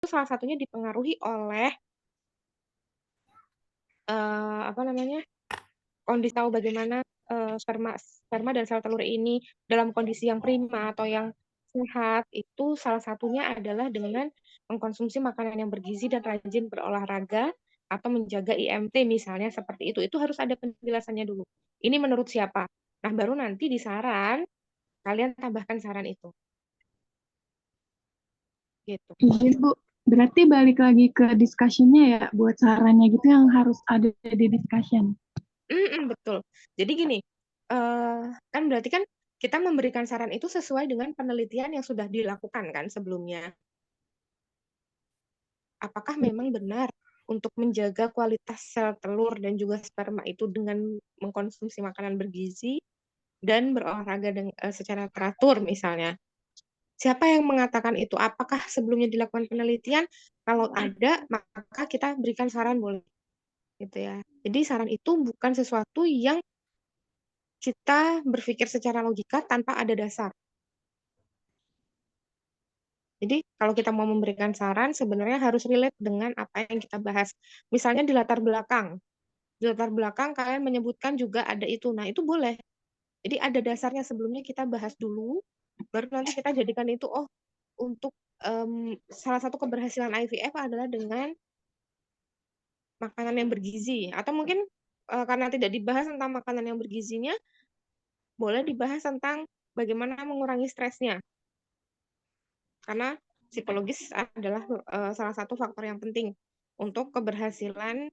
salah satunya dipengaruhi oleh, apa namanya, kondisi tahu bagaimana, sperma sperma dan sel telur ini dalam kondisi yang prima atau yang sehat, itu salah satunya adalah dengan mengkonsumsi makanan yang bergizi dan rajin berolahraga atau menjaga IMT misalnya seperti itu. Itu harus ada penjelasannya dulu. Ini menurut siapa? Nah, baru nanti di saran, kalian tambahkan saran itu, gitu. Iya, Bu. Berarti balik lagi ke discussion-nya ya, buat sarannya gitu yang harus ada di discussion. Betul. Jadi gini, kan berarti kan kita memberikan saran itu sesuai dengan penelitian yang sudah dilakukan kan sebelumnya. Apakah memang benar untuk menjaga kualitas sel telur dan juga sperma itu dengan mengkonsumsi makanan bergizi dan berolahraga secara teratur misalnya. Siapa yang mengatakan itu? Apakah sebelumnya dilakukan penelitian? Kalau ada, maka kita berikan saran boleh gitu ya. Jadi saran itu bukan sesuatu yang kita berpikir secara logika tanpa ada dasar. Jadi kalau kita mau memberikan saran sebenarnya harus relate dengan apa yang kita bahas. Misalnya di latar belakang kalian menyebutkan juga ada itu. Nah, itu boleh. Jadi ada dasarnya sebelumnya kita bahas dulu, baru nanti kita jadikan itu, oh, untuk salah satu keberhasilan IVF adalah dengan makanan yang bergizi. Atau mungkin karena tidak dibahas tentang makanan yang bergizinya, boleh dibahas tentang bagaimana mengurangi stresnya. Karena psikologis adalah salah satu faktor yang penting untuk keberhasilan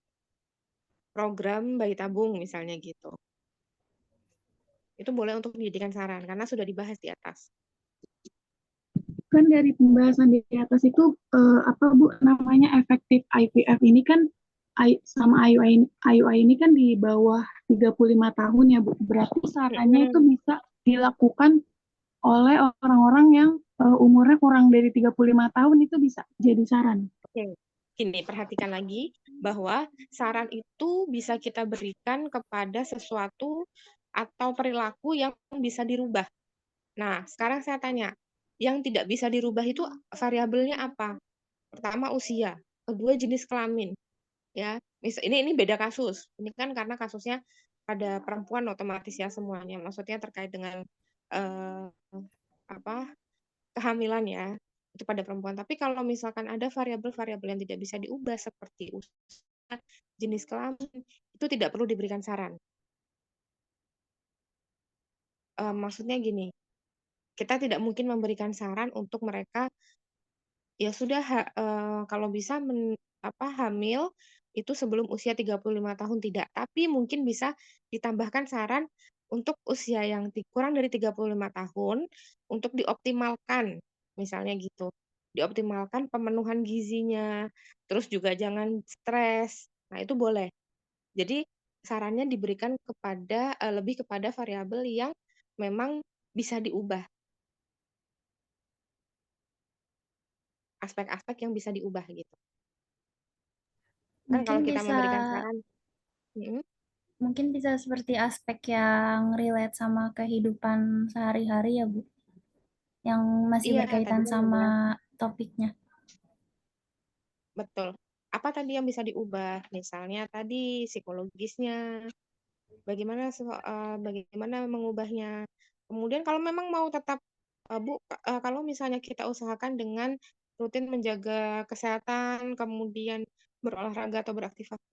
program bayi tabung misalnya gitu. Itu boleh untuk dijadikan saran karena sudah dibahas di atas. Kan dari pembahasan di atas itu apa Bu namanya efektif IVF ini kan sama IUI ini kan di bawah 35 tahun ya Bu. Berarti sarannya itu Mm-mm. bisa dilakukan oleh orang-orang yang umurnya kurang dari 35 tahun itu bisa jadi saran. Oke. Gini, perhatikan lagi bahwa saran itu bisa kita berikan kepada sesuatu atau perilaku yang bisa dirubah. Nah, sekarang saya tanya, yang tidak bisa dirubah itu variabelnya apa? Pertama usia, kedua jenis kelamin, ya. Ini beda kasus. Ini kan karena kasusnya pada perempuan otomatis ya semuanya. Maksudnya terkait dengan eh, apa kehamilan ya itu pada perempuan. Tapi kalau misalkan ada variabel-variabel yang tidak bisa diubah seperti usia, jenis kelamin, itu tidak perlu diberikan saran. Maksudnya gini, kita tidak mungkin memberikan saran untuk mereka ya sudah kalau bisa hamil itu sebelum usia 35 tahun tidak. Tapi mungkin bisa ditambahkan saran untuk usia yang kurang dari 35 tahun untuk dioptimalkan misalnya gitu. Dioptimalkan pemenuhan gizinya, terus juga jangan stres. Nah, itu boleh. Jadi sarannya diberikan lebih kepada variabel yang memang bisa diubah, aspek-aspek yang bisa diubah gitu. Kan Mungkin kalau kita bisa memberikan saran, mm, mungkin bisa seperti aspek yang relate sama kehidupan sehari-hari ya, Bu, yang masih iya tadi berkaitan kan sama udah topiknya. betul. Apa tadi yang bisa diubah? Misalnya tadi psikologisnya, bagaimana mengubahnya. Kemudian kalau memang mau tetap kalau misalnya kita usahakan dengan rutin menjaga kesehatan, kemudian berolahraga atau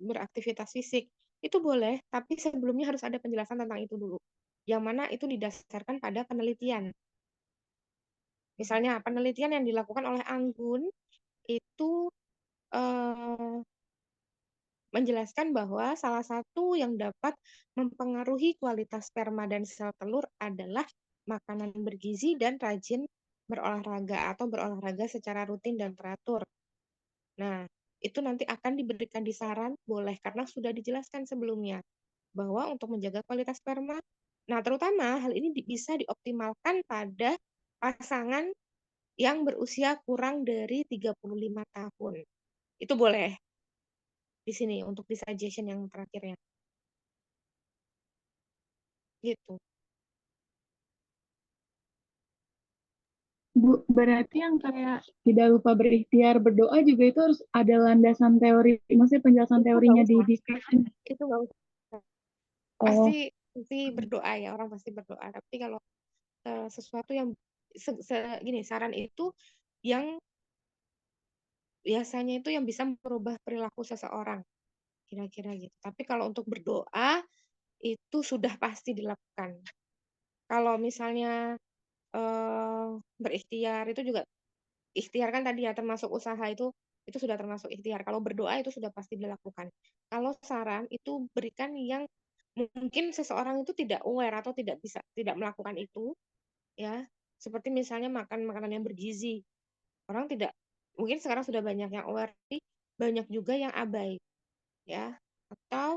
beraktivitas fisik, itu boleh, tapi sebelumnya harus ada penjelasan tentang itu dulu. Yang mana itu didasarkan pada penelitian. Misalnya penelitian yang dilakukan oleh Anggun itu eh, menjelaskan bahwa salah satu yang dapat mempengaruhi kualitas sperma dan sel telur adalah makanan bergizi dan rajin berolahraga atau berolahraga secara rutin dan teratur. Nah, itu nanti akan diberikan di saran boleh karena sudah dijelaskan sebelumnya bahwa untuk menjaga kualitas sperma, nah terutama hal ini bisa dioptimalkan pada pasangan yang berusia kurang dari 35 tahun. Itu boleh di sini untuk di suggestion yang terakhirnya. Gitu. Bu, berarti yang kayak tidak lupa berikhtiar berdoa juga itu harus ada landasan teori, maksudnya penjelasan Itu nggak teorinya di usah, discussion. itu nggak usah. Pasti Oh, pasti berdoa ya, orang pasti berdoa. Tapi kalau sesuatu yang gini, saran itu yang biasanya itu yang bisa merubah perilaku seseorang, kira-kira gitu. Tapi kalau untuk berdoa itu sudah pasti dilakukan. Kalau misalnya berikhtiar itu juga, ikhtiar kan tadi ya termasuk usaha, itu sudah termasuk ikhtiar. Kalau berdoa itu sudah pasti dilakukan. Kalau saran itu berikan yang mungkin seseorang itu tidak aware atau tidak bisa, tidak melakukan itu, ya. Seperti misalnya makan makanan yang bergizi. Orang tidak, mungkin sekarang sudah banyak yang aware, tapi banyak juga yang abai, ya. Atau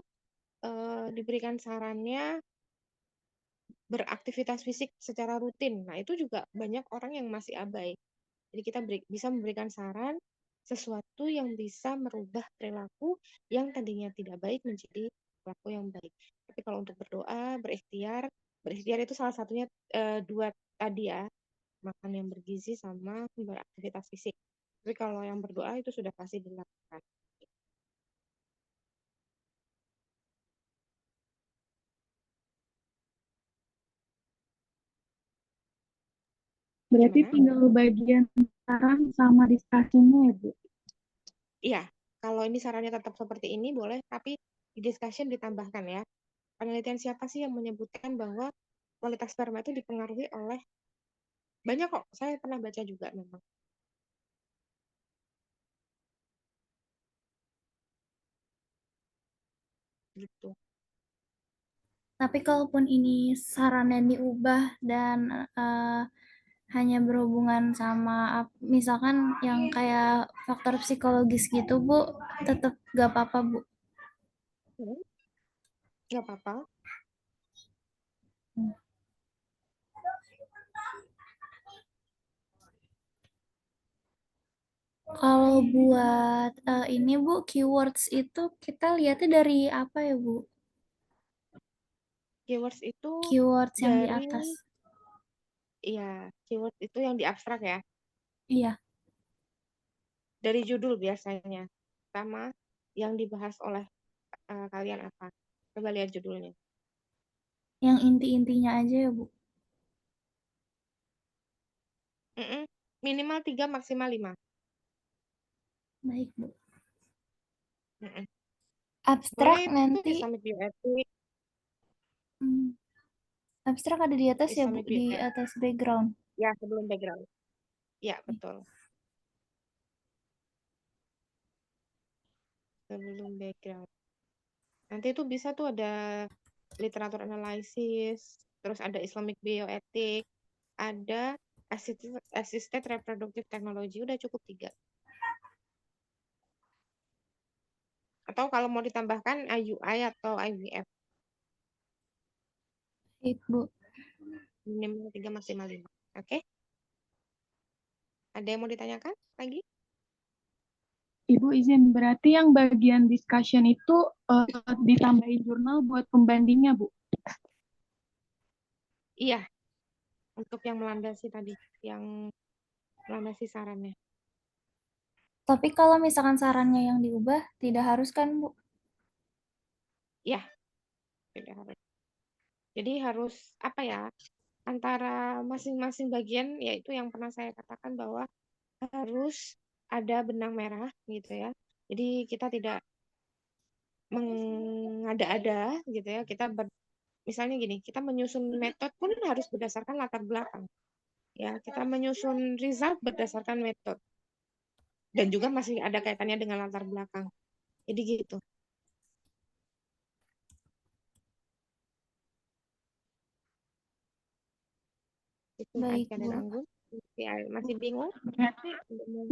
diberikan sarannya beraktivitas fisik secara rutin. Nah, itu juga banyak orang yang masih abai. Jadi kita bisa memberikan saran sesuatu yang bisa merubah perilaku yang tadinya tidak baik menjadi perilaku yang baik. Tapi kalau untuk berdoa, berikhtiar, berikhtiar itu salah satunya dua tadi ya, makan yang bergizi sama beraktivitas fisik. Tapi kalau yang berdoa itu sudah pasti dilakukan. berarti Gimana? tinggal bagian saran sama discussion-nya ya, Bu? Iya, kalau ini sarannya tetap seperti ini boleh, tapi di discussion ditambahkan ya. Penelitian siapa sih yang menyebutkan bahwa kualitas sperma itu dipengaruhi oleh, banyak kok, saya pernah baca juga memang gitu. Tapi kalaupun ini saran yang diubah dan hanya berhubungan sama misalkan yang kayak faktor psikologis gitu, Bu, tetap gak apa-apa, Bu. Hmm, nggak apa-apa. Kalau buat ini, Bu, keywords itu kita lihatnya dari apa ya, Bu? Keywords itu Keywords yang di dari, atas. iya, keyword itu yang di abstrak ya, Iya, dari judul biasanya, sama yang dibahas oleh kalian apa. Coba lihat judulnya. yang inti-intinya aja ya, Bu. Mm-mm. Minimal 3, maksimal 5. Baik, Bu. Mm-mm. Abstrak Boleh itu nanti Islamic bioethics, hmm, abstrak ada di atas ya, Bu, Islamic di bioethics. atas background. Ya, sebelum background. Ya, betul. Sebelum background. Nanti itu bisa tuh ada literatur analisis, terus ada Islamic bioethics, ada assisted reproductive technology, udah cukup 3. Atau kalau mau ditambahkan IUI atau IVF, Baik, Bu. minimal 3, maksimal 5. Oke? Ada yang mau ditanyakan lagi? Ibu izin, berarti yang bagian discussion itu ditambahin jurnal buat pembandingnya, Bu? Iya, untuk yang melandasi tadi, yang melandasi sarannya. Tapi kalau misalkan sarannya yang diubah, tidak harus kan, Bu? Iya, tidak harus. Jadi harus apa ya? Antara masing-masing bagian, yaitu yang pernah saya katakan bahwa harus ada benang merah gitu ya. Jadi kita tidak mengada-ada gitu ya. Misalnya gini, kita menyusun metode pun harus berdasarkan latar belakang. Ya, kita menyusun result berdasarkan metode dan juga masih ada kaitannya dengan latar belakang. Jadi gitu. Itu Baik, aja dari Bu. Anggun. Ya, masih bingung? Berarti,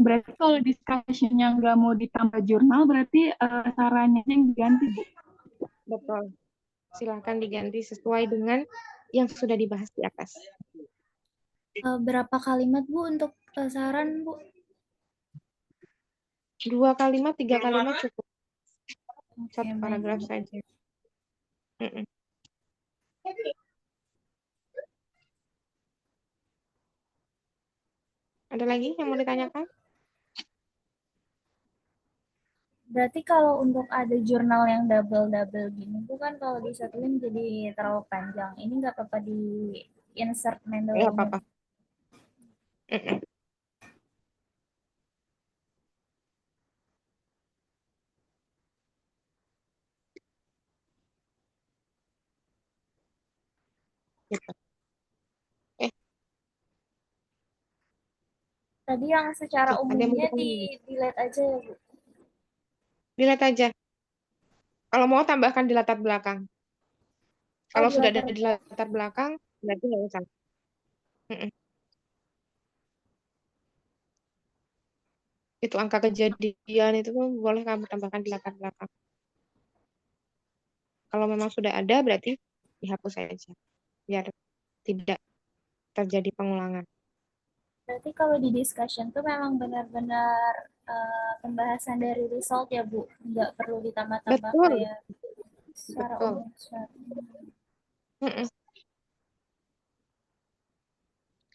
berarti kalau discussion-nya nggak mau ditambah jurnal, berarti sarannya yang diganti, Bu? Betul. Silahkan diganti sesuai dengan yang sudah dibahas di atas. Berapa kalimat, Bu, untuk saran, Bu? 2 kalimat, 3 kalimat cukup. Oke, Satu baik, paragraf Bu. saja. Mm-mm. Ada lagi yang mau ditanyakan? Berarti kalau untuk ada jurnal yang double-double gini, itu kan kalau disatuin jadi terlalu panjang. Ini nggak apa-apa di insert Nggak Mendeley apa-apa. Mm-mm. Gitu. Eh, Tadi yang secara oke. Ada yang mau umumnya di ditanyain? delete aja ya, Bu. Dilihat aja. Kalau mau tambahkan di latar belakang. Oh, Kalau di sudah ada latar di belakang. latar belakang, berarti nggak usah. Mm-mm. Itu angka kejadian itu pun boleh kamu tambahkan di latar belakang. Kalau memang sudah ada, berarti dihapus saja. Biar tidak terjadi pengulangan. Berarti kalau di discussion tuh memang benar-benar pembahasan dari result ya, Bu. Nggak perlu ditambah-tambah Betul, kayak secara betul. umum. Mm-mm.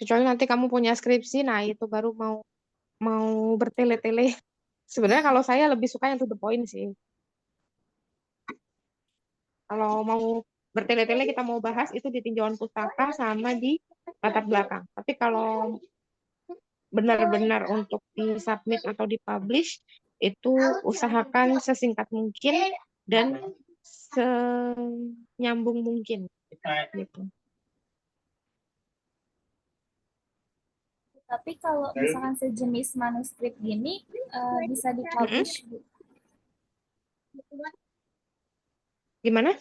Kecuali nanti kamu punya skripsi, nah itu baru mau mau bertele-tele. Sebenarnya kalau saya lebih suka yang to the point sih. Kalau mau bertele-tele kita mau bahas itu di tinjauan pustaka sama di latar belakang. Tapi kalau benar-benar untuk di-submit atau di-publish, itu usahakan sesingkat mungkin dan senyambung mungkin. Gitu. Tapi kalau misalkan sejenis manuskrip gini bisa Mm-mm. dipublish, Bu. Gimana?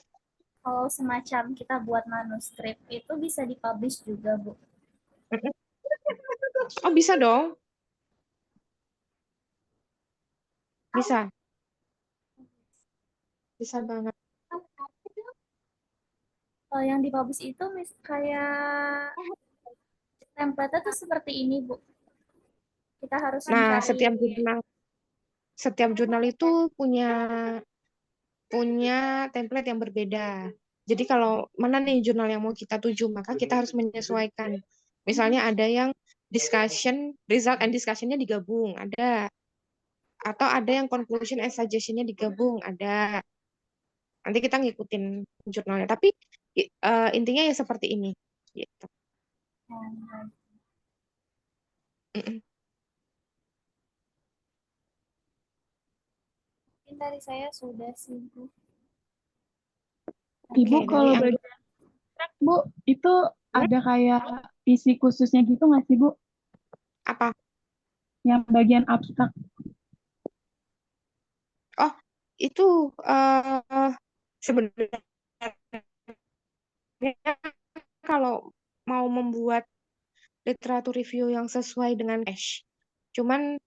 Kalau semacam kita buat manuskrip itu bisa dipublish juga, Bu. Mm-mm. Oh, bisa dong. Bisa. Bisa banget. Kalau yang dipublish itu kayak template-nya tuh seperti ini, Bu. Kita harus Nah, mencari. setiap jurnal itu punya punya template yang berbeda. Jadi kalau mana nih jurnal yang mau kita tuju, maka kita harus menyesuaikan. Misalnya ada yang discussion, result and discussion-nya digabung, ada. Atau ada yang conclusion and suggestion-nya digabung, ada. Nanti kita ngikutin jurnalnya. Tapi intinya ya seperti ini. Gitu. Mm-mm. Mungkin dari saya sudah sih, Bu. Ibu Oke, dari kalau Anggi bagian Bu itu hmm? ada kayak isi khususnya gitu nggak sih Bu? Apa? Yang bagian abstrak. Oh, itu sebenarnya kalau mau membuat literatur review yang sesuai dengan cash. Cuman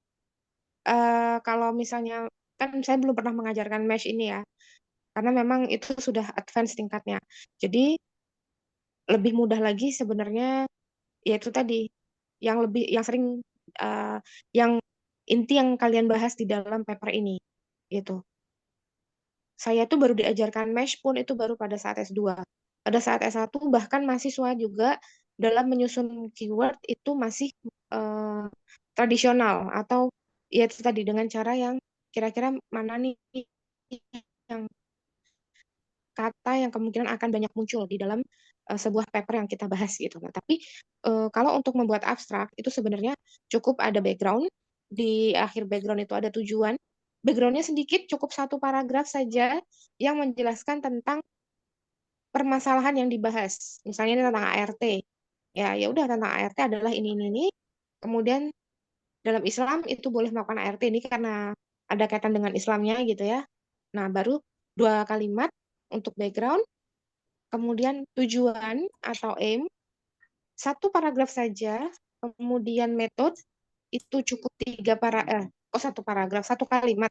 kalau misalnya kan saya belum pernah mengajarkan mesh ini ya, karena memang itu sudah advance tingkatnya. Jadi lebih mudah lagi sebenarnya yaitu tadi yang sering uh, yang inti yang kalian bahas di dalam paper ini gitu. Saya tuh baru diajarkan mesh pun itu baru pada saat S2. Pada saat S1 bahkan mahasiswa juga dalam menyusun keyword itu masih uh, tradisional atau ya itu tadi dengan cara yang kira-kira mana nih yang kata yang kemungkinan akan banyak muncul di dalam sebuah paper yang kita bahas gitu. Nah, tapi kalau untuk membuat abstrak itu sebenarnya cukup ada background. Di akhir background itu ada tujuan. Backgroundnya sedikit, cukup satu paragraf saja yang menjelaskan tentang permasalahan yang dibahas. Misalnya ini tentang ART. Ya, ya udah tentang ART adalah ini. Kemudian dalam Islam itu boleh melakukan ART ini karena ada kaitan dengan Islamnya gitu ya. Nah, baru dua kalimat untuk background, kemudian tujuan atau aim, satu paragraf saja, kemudian metode itu cukup satu paragraf, satu kalimat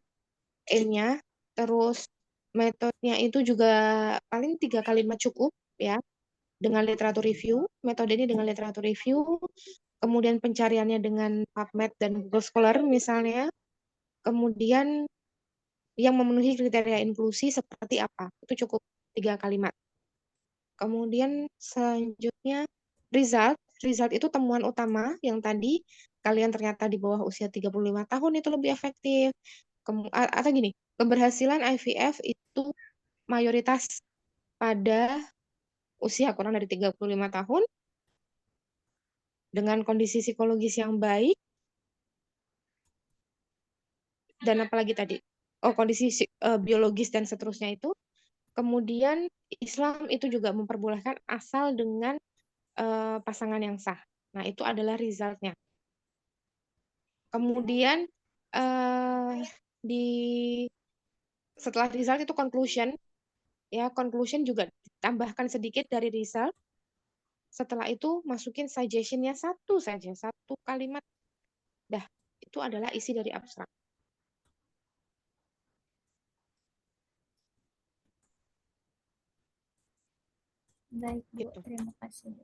aimnya, terus metodenya itu juga paling tiga kalimat cukup ya, dengan literatur review, metode ini dengan literatur review, kemudian pencariannya dengan PubMed dan Google Scholar misalnya, kemudian yang memenuhi kriteria inklusi seperti apa, itu cukup tiga kalimat. Kemudian selanjutnya result. Result itu temuan utama yang tadi kalian ternyata di bawah usia 35 tahun itu lebih efektif. Atau gini, keberhasilan IVF itu mayoritas pada usia kurang dari 35 tahun dengan kondisi psikologis yang baik dan apalagi tadi kondisi biologis dan seterusnya itu. Kemudian Islam itu juga memperbolehkan asal dengan pasangan yang sah. Nah, itu adalah resultnya. Kemudian di setelah result itu conclusion, ya conclusion juga ditambahkan sedikit dari result. Setelah itu masukin suggestionnya satu saja, satu kalimat. Dah, itu adalah isi dari abstrak. Baik, Bu. Gitu. Terima kasih, Bu.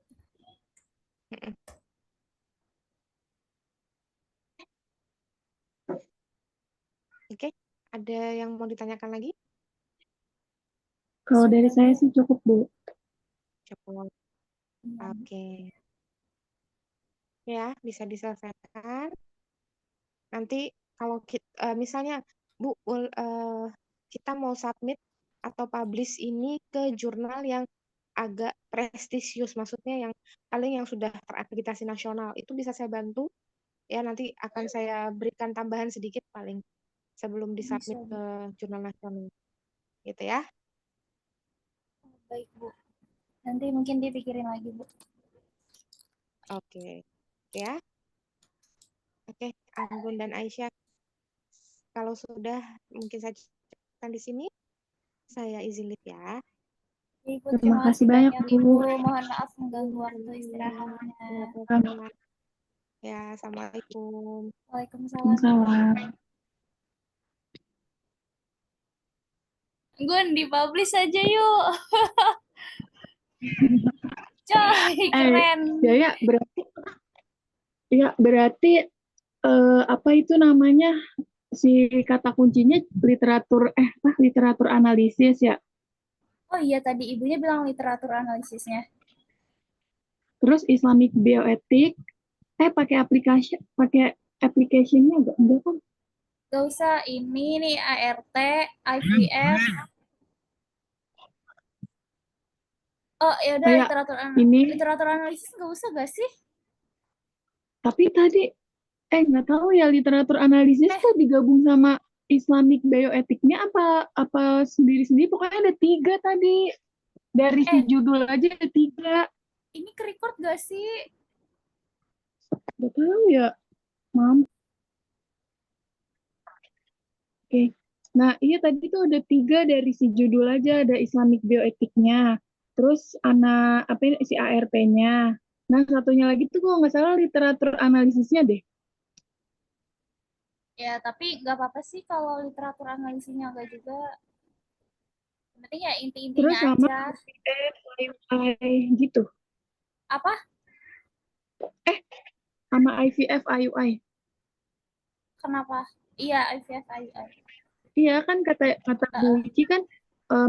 Oke, ada yang mau ditanyakan lagi? Kalau dari Sudah, saya Bu. sih cukup, Bu. Cukup. Iya, Bu. Oke. Ya, bisa diselesaikan. Nanti kalau misalnya Bu, kita mau submit atau publish ini ke jurnal yang agak prestisius, maksudnya yang paling yang sudah terakreditasi nasional, itu bisa saya bantu. Ya, nanti akan saya berikan tambahan sedikit paling sebelum Bisa, disubmit Bu. ke jurnal nasional. Gitu ya. Baik, Bu. Nanti mungkin dipikirin lagi, Bu. Oke. Ya. Oke, Anggun dan Aisyah, kalau sudah mungkin saja di sini. Saya izin lihat ya. Ibu, Terima terima kasih kasih banyak, banyak, Bu. Ibu. Mohon maaf mengganggu waktu istirahatnya. Ya, assalamualaikum. Waalaikumsalam. Waalaikumsalam. Gun, dipublish aja yuk. Coy, keren. Berarti apa itu namanya, si kata kuncinya literatur analisis ya. Oh iya, tadi ibunya bilang literatur analisisnya. Terus Islamic bioetik, pakai application-nya enggak kan? Gak usah, ini nih ART, IVF. Oh ya udah, Kayak ini, literatur analisis gak usah gak sih? tapi tadi nggak tahu ya, literatur analisis tuh digabung sama Islamic bioetiknya apa sendiri-sendiri, pokoknya ada 3 tadi. Dari si judul aja ada 3. Ini ke-record gak sih? Gak tahu ya, Mam. Oke. Nah, iya tadi tuh ada 3 dari si judul aja, ada Islamic bioetiknya. Terus apa ini, si ART-nya. Nah, satunya lagi tuh kalau nggak salah literatur analisisnya deh. Ya, tapi nggak apa-apa sih kalau literatur analisisnya nggak juga. Penting ya Terus inti-intinya sama aja. IUI gitu. Apa? Sama IVF IUI. Kenapa? Iya, IVF, IUI. Iya kan kata Bu Ici kan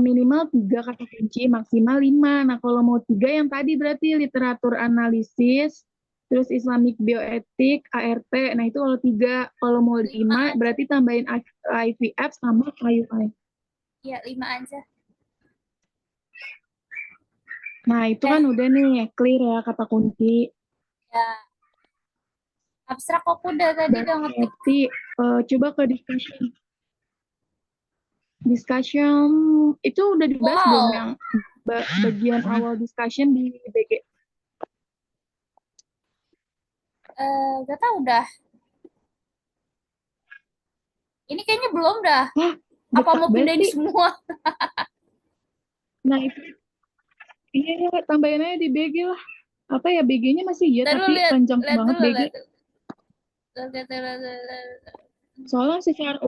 minimal 3 kata kunci, maksimal 5. Nah, kalau mau 3 yang tadi berarti literatur analisis, terus Islamic bioetik, ART. Nah, itu kalau 3. Kalau mau 5 aja. berarti tambahin IVF sama IUI. Iya, 5 aja. Nah, itu kan udah nih clear ya kata kunci. Ya. Abstrak kok udah tadi udah ngetik. Berarti coba ke discussion. Discussion itu udah dibahas belum yang bagian awal discussion di BG? Gak tau dah. Ini kayaknya belum dah. Wah, apa mau pindahin semua? Nah, itu iya ya, tambahin aja di BG lah. Apa ya, BG-nya masih iya, tapi panjang banget BG. Soalnya secara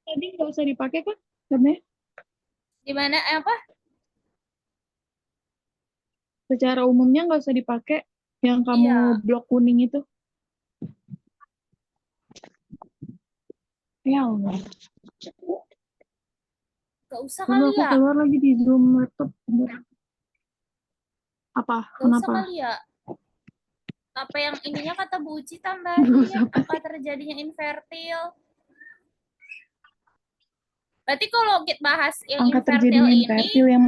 tadi nggak usah dipakai kan? Karena Gimana? Apa? secara umumnya nggak usah dipakai yang kamu blok kuning itu. Ya Allah. Gak usah Coba kali aku ya. keluar lagi di Zoom laptop. Apa? Gak usah kali ya. apa yang ininya kata Bu Uci Rules tambahin, apa angka sih? terjadinya invertil. Berarti kalau kita bahas yang Angka invertil terjadinya invertil yang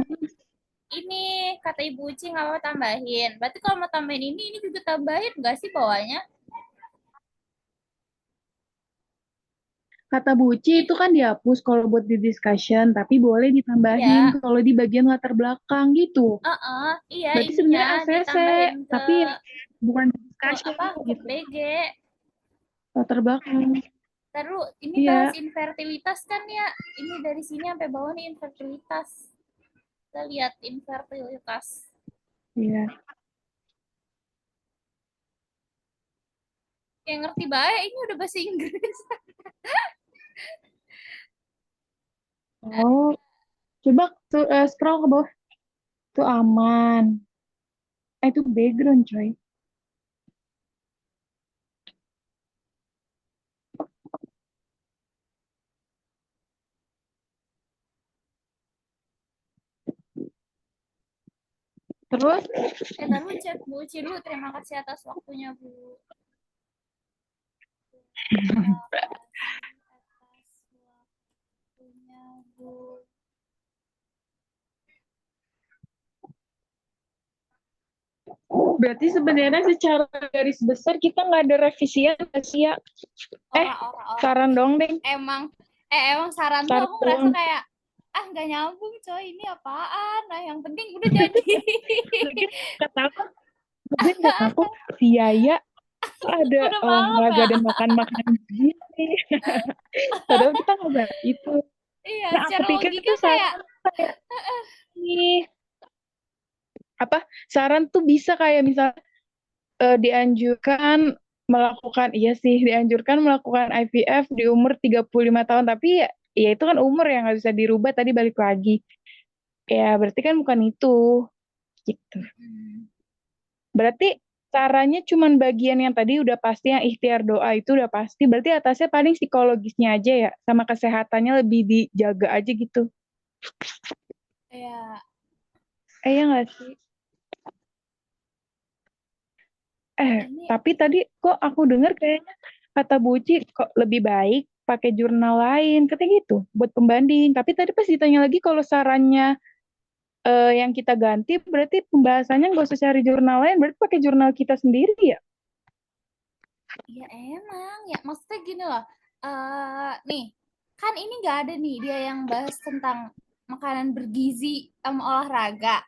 ini kata Ibu Uci nggak apa tambahin. Berarti kalau mau tambahin ini juga tambahin nggak sih bawahnya? kata Buci itu kan dihapus kalau buat di discussion, tapi boleh ditambahin Iya, kalau di bagian latar belakang gitu. iya Berarti ininya sebenarnya ACC, ditambahin tapi ya bukan di ke discussion apa ke gitu. BG. Latar belakang. Terus ini bahas Iya, infertilitas kan ya. Ini dari sini sampai bawah nih infertilitas. Kita lihat infertilitas. iya. Yang ngerti baik ini udah bahasa Inggris. Oh, coba tuh scroll ke bawah. Tuh aman. Itu background, coy. Terus, Ntar lu cek Bu Uci dulu. Terima kasih atas waktunya Bu. Terima kasih atas waktunya Bu. berarti sebenarnya secara garis besar kita nggak ada revisian nggak sih ya? Ora. Saran dong, Deng. Emang saran tuh Saran aku ngerasa doang. kayak nggak nyambung coy ini apaan. Nah yang penting udah jadi. Lagian kata aku, lagian kata aku, si Yaya ada Udah malam olahraga ya. dan makan-makan gini. Padahal kita nggak bahas itu. Iya Nah, aku secara pikir logika itu kayak saran kayak nih, apa, saran tuh bisa kayak misal dianjurkan melakukan, iya sih, dianjurkan melakukan IVF di umur 35 tahun, tapi ya, ya itu kan umur yang nggak bisa dirubah, tadi balik lagi. Ya, berarti kan bukan itu, gitu. Berarti caranya cuman bagian yang tadi udah pasti, yang ikhtiar doa itu udah pasti, berarti atasnya paling psikologisnya aja ya, sama kesehatannya lebih dijaga aja gitu. ya Ya nggak sih? ini Tapi tadi kok aku dengar kayaknya kata Buci kok lebih baik pakai jurnal lain, katanya gitu, buat pembanding. Tapi tadi pas ditanya lagi kalau sarannya yang kita ganti, berarti pembahasannya nggak usah cari jurnal lain, berarti pakai jurnal kita sendiri ya? ya emang ya maksudnya gini loh. Nih kan ini nggak ada nih dia yang bahas tentang makanan bergizi sama olahraga.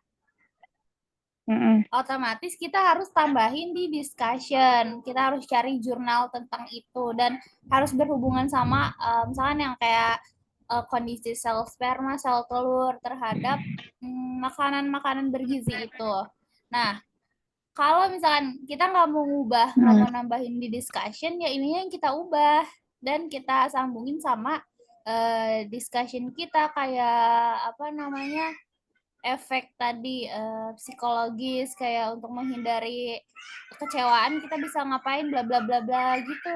Mm-mm. Otomatis kita harus tambahin di discussion. Kita harus cari jurnal tentang itu dan harus berhubungan sama misalkan yang kayak kondisi sel sperma, sel telur terhadap makanan-makanan bergizi itu. Nah, kalau misalkan kita nggak Mm. mau nambahin di discussion, ya ininya yang kita ubah dan kita sambungin sama discussion kita kayak apa namanya efek tadi psikologis kayak untuk menghindari kekecewaan kita bisa ngapain bla bla bla bla gitu.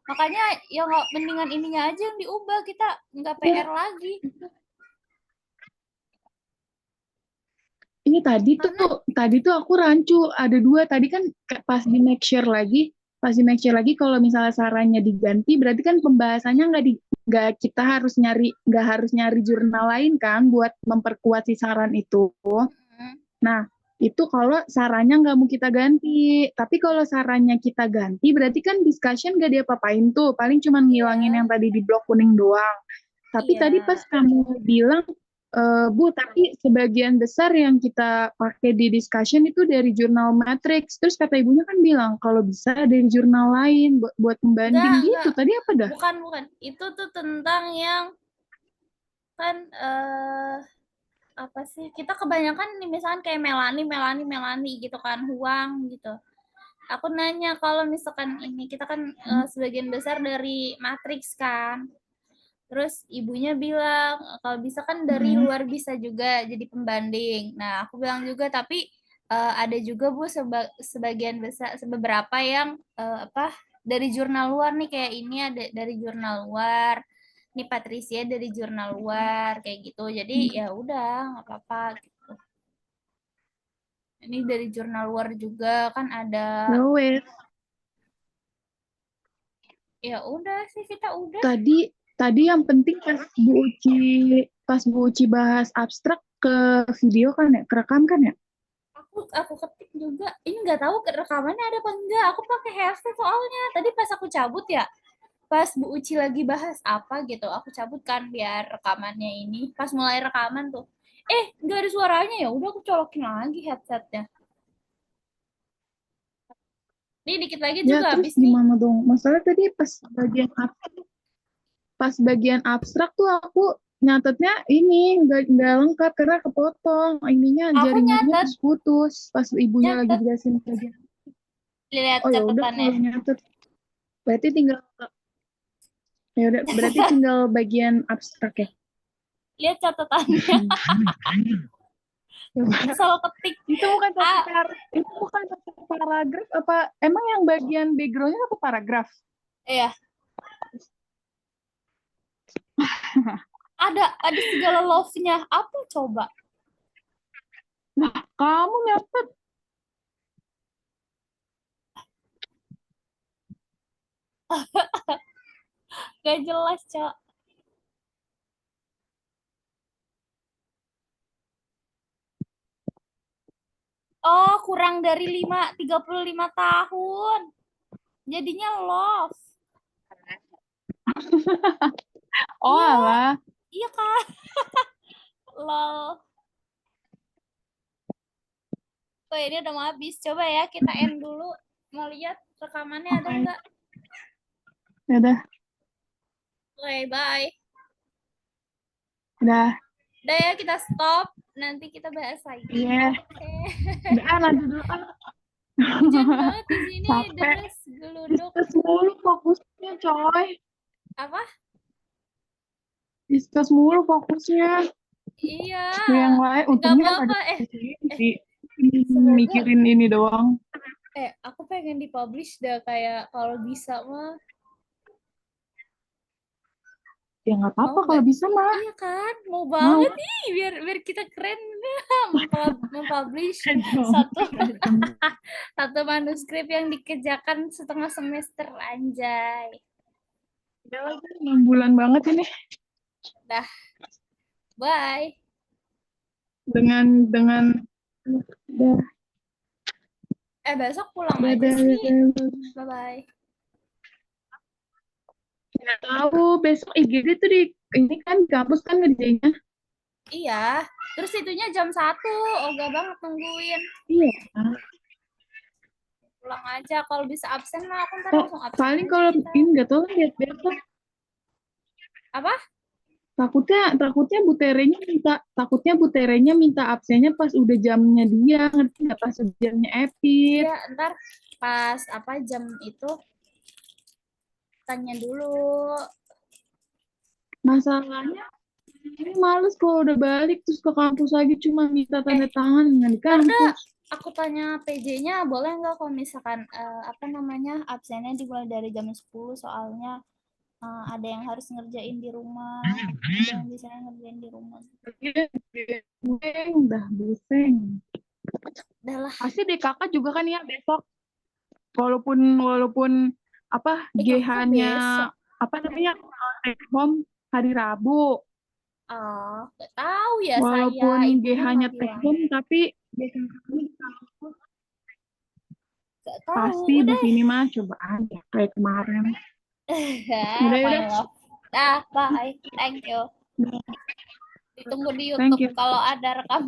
Makanya ya nggak mendingan ininya aja yang diubah kita nggak PR Ya, lagi. ini Karena tadi tuh aku rancu ada dua tadi kan, pas di make share lagi kalau misalnya sarannya diganti, berarti kan pembahasannya nggak kita harus nyari, nggak harus nyari jurnal lain kan buat memperkuat si saran itu. mm, Nah, itu kalau sarannya nggak mau kita ganti. Tapi kalau sarannya kita ganti, berarti kan discussion nggak diapa-apain tuh. Paling cuma ngilangin iya yang tadi di blok kuning doang. Tapi tadi pas iya kamu bilang, Bu, tapi sebagian besar yang kita pakai di discussion itu dari jurnal Matrix. Terus kata ibunya kan bilang, kalau bisa dari jurnal lain buat pembanding gitu. enggak Tadi apa dah? bukan itu tuh tentang yang kan apa sih kita kebanyakan nih misalkan kayak Melani gitu kan Huang gitu. Aku nanya kalau misalkan ini kita kan sebagian besar dari Matrix kan. Terus ibunya bilang kalau bisa kan dari Hmm. luar bisa juga jadi pembanding. Nah, aku bilang juga tapi ada juga Bu sebagian besar beberapa yang apa dari jurnal luar nih kayak ini ada dari jurnal luar. Ini Patricia dari jurnal luar kayak gitu. Jadi ya udah nggak apa-apa gitu. Ini dari jurnal luar juga kan ada. Ya wes. Ya udah sih kita udah. Tadi yang penting pas Bu Uci bahas abstrak ke video kan ya, kerekam kan ya? Aku ketik juga. Ini nggak tahu rekamannya ada apa enggak. Aku pakai headset soalnya. Tadi pas aku cabut ya, pas Bu Uci lagi bahas apa gitu, aku cabut kan biar rekamannya ini. Pas mulai rekaman tuh, nggak ada suaranya ya. Udah aku colokin lagi headsetnya. Ini dikit lagi Ya juga terus habis nih. gimana dong? Masalah tadi pas bagian abstrak tuh aku nyatetnya ini nggak lengkap karena kepotong ininya Aku jaringannya nyatet, putus pas ibunya lagi nyatet. jelasin bagian. Lihat Oh ya udah catatannya. kalau nyatet berarti berarti tinggal bagian abstrak ya. Lihat catatannya. Asal ketik. Itu bukan satu paragraf apa emang yang bagian backgroundnya satu paragraf? Iya. Ada segala love-nya. Apa coba? Nah, kamu nyatet. Gak jelas, Cok. Oh, kurang dari 35 tahun. Jadinya love. Oh Iya, alah. iya kan? Lol. Oh, ini udah mau habis. Coba ya, kita end dulu. Mau lihat rekamannya ada Oke. nggak? Ya udah. Oke, bye. Udah. Udah ya, kita stop. Nanti kita bahas lagi. Iya. Oke. Udah lanjut dulu. Hujan banget di sini, Capek. deres geluduk. Diskus mulu fokusnya, coy. Apa? Diskus mulu fokusnya. Iya. Yang lain Nggak untungnya apa-apa. ada sih. Semoga. Mikirin ini doang. Aku pengen dipublish dah kayak kalau bisa mah. Ya nggak apa-apa Mau kalau nggak bisa sih? mah. Iya kan, mau banget nih biar kita keren mempublish satu manuskrip yang dikerjakan setengah semester anjay. Ya lagi 6 bulan banget ini. Dah, bye. Dengan udah. Besok pulang aja sih. Bye bye. Nggak tahu besok IGD tuh ini kan di kampus kan ngerjainnya. Iya, terus itunya jam 1. Ogah banget nungguin. Iya. Pulang aja, kalau bisa absen mah aku ntar langsung absen Paling aja kalau kita. ini nggak tahu lihat besok. Apa? Takutnya Bu Terenya minta absennya pas udah jamnya dia, ngerti nggak, pas jamnya Epip. Iya, ntar pas jam itu tanya dulu. Masalahnya ini males kalau udah balik terus ke kampus lagi cuma minta tanda tangan dengan di kampus. Aku tanya PJ-nya boleh nggak kalau misalkan absennya dimulai dari jam 10 soalnya ada yang harus ngerjain di rumah, ada yang bisa ngerjain di rumah. Udah buseng. Udah lah. Pasti DKK juga kan ya besok. Walaupun GH-nya take home hari Rabu. Nggak tahu ya walaupun saya. GH-nya take home tapi pasti di sini mah coba aja kayak kemarin. Udah. Bye. Thank you. Ditunggu di YouTube kalau ada rekaman.